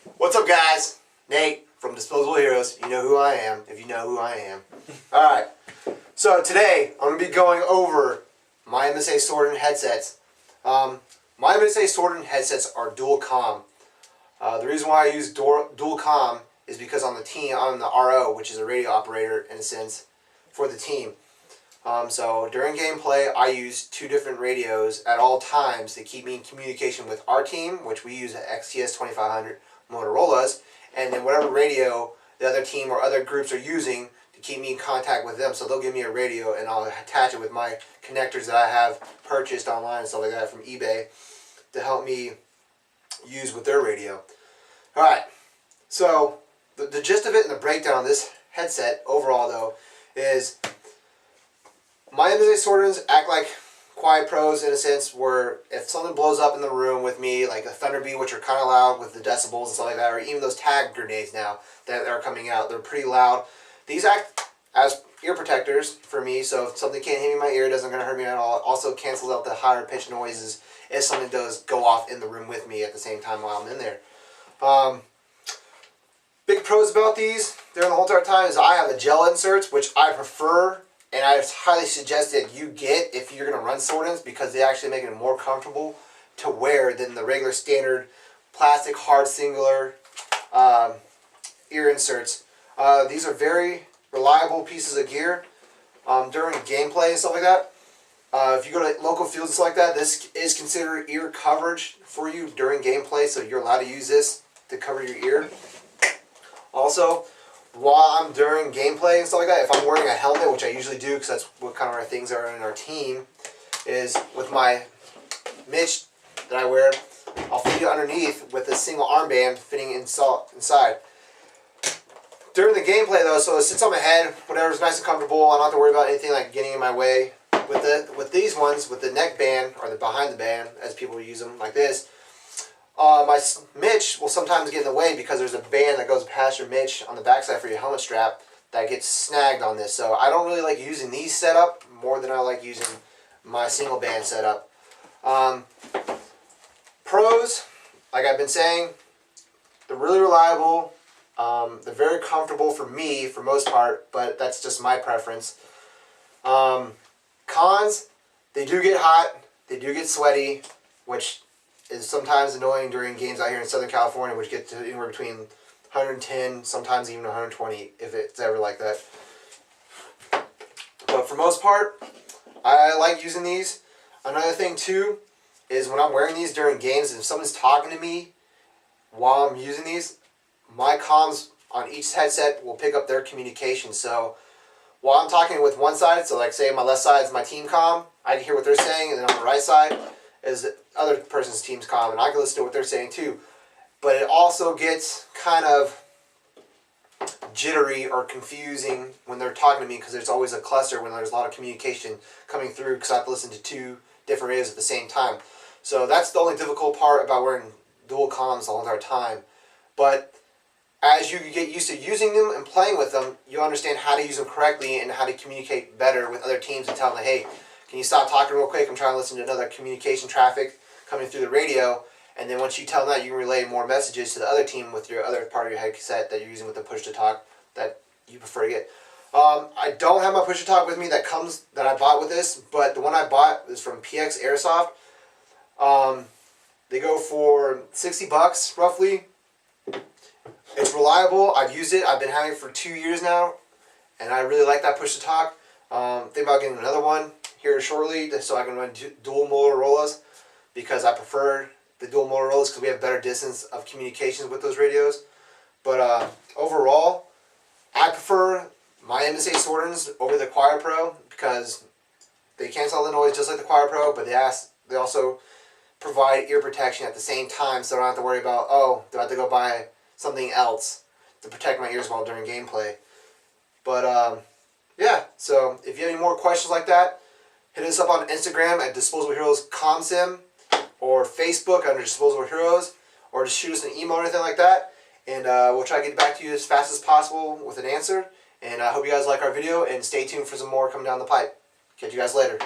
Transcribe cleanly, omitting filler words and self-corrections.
What's up, guys? Nate from Disposable Heroes. You know who I am, if you know who I am. Alright, so today I'm going to be going over my MSA Sword headsets. My MSA Sword headsets are dual comm. The reason why I use dual comm is because on the team, I'm the RO, which is a radio operator in a sense, for the team. So during gameplay, I use two different radios at all times to keep me in communication with our team, which we use at XTS 2500 Motorola's, and then whatever radio the other team or other groups are using to keep me in contact with them. So they'll give me a radio and I'll attach it with my connectors that I have purchased online and stuff like that from eBay to help me use with their radio. Alright, so the gist of it and the breakdown of this headset overall though is my MSA Swordens act like quiet pros in a sense where if something blows up in the room with me, like a Thunderbeat, which are kind of loud with the decibels and stuff like that, or even those tag grenades now that are coming out, they're pretty loud. These act as ear protectors for me, so if something can't hit me in my ear, it doesn't going to hurt me at all. It also cancels out the higher pitched noises if something does go off in the room with me at the same time while I'm in there. Big pros about these during the whole entire time is I have the gel inserts, which I prefer. And I highly suggest that you get if you're going to run Swordens because they actually make it more comfortable to wear than the regular standard plastic hard singular ear inserts. These are very reliable pieces of gear during gameplay and stuff like that. If you go to local fields and stuff like that, this is considered ear coverage for you during gameplay, so you're allowed to use this to cover your ear. Also, while I'm during gameplay and stuff like that, if I'm wearing a helmet, which I usually do because that's what kind of our things are in our team, is with my Mitch that I wear, I'll fit it underneath with a single armband fitting inside. During the gameplay though, so it sits on my head, whatever's nice and comfortable, I don't have to worry about anything like getting in my way. With these ones, with the neck band, or the behind the band, as people use them like this, my Mitch will sometimes get in the way because there's a band that goes past your Mitch on the backside for your helmet strap that gets snagged on this. So I don't really like using these setup more than I like using my single band setup. Pros, like I've been saying, they're really reliable. They're very comfortable for me for most part, but that's just my preference. Cons, they do get hot, they do get sweaty, which is sometimes annoying during games out here in Southern California, which get to anywhere between 110, sometimes even 120, if it's ever like that. But for most part, I like using these. Another thing too is when I'm wearing these during games, if someone's talking to me while I'm using these, my comms on each headset will pick up their communication. So while I'm talking with one side, so like say my left side is my team comm, I can hear what they're saying, and then on the right side is the other person's team's comm, and I can listen to what they're saying too. But it also gets kind of jittery or confusing when they're talking to me because there's always a cluster when there's a lot of communication coming through because I have to listen to two different radios at the same time. So that's the only difficult part about wearing dual comms the whole entire time. But as you get used to using them and playing with them, you'll understand how to use them correctly and how to communicate better with other teams and tell them, hey, can you stop talking real quick? I'm trying to listen to another communication traffic coming through the radio. And then once you tell them that, you can relay more messages to the other team with your other part of your headset that you're using with the push-to-talk that you prefer to get. I don't have my push-to-talk with me that I bought with this, but the one I bought is from PX Airsoft. They go for $60 roughly. It's reliable. I've used it. I've been having it for 2 years now, and I really like that push-to-talk. Think about getting another one here shortly so I can run dual Motorola's because I prefer the dual Motorola's because we have better distance of communications with those radios. But overall, I prefer my MSA Swordens over the Quiet Pro because they cancel all the noise just like the Quiet Pro, but they also provide ear protection at the same time, so I don't have to worry about, oh, do I have to go buy something else to protect my ears while during gameplay. But yeah, so if you have any more questions like that, hit us up on Instagram at Disposable Heroes CommSim or Facebook under Disposable Heroes, or just shoot us an email or anything like that, and we'll try to get back to you as fast as possible with an answer. And I hope you guys like our video, and stay tuned for some more coming down the pipe. Catch you guys later.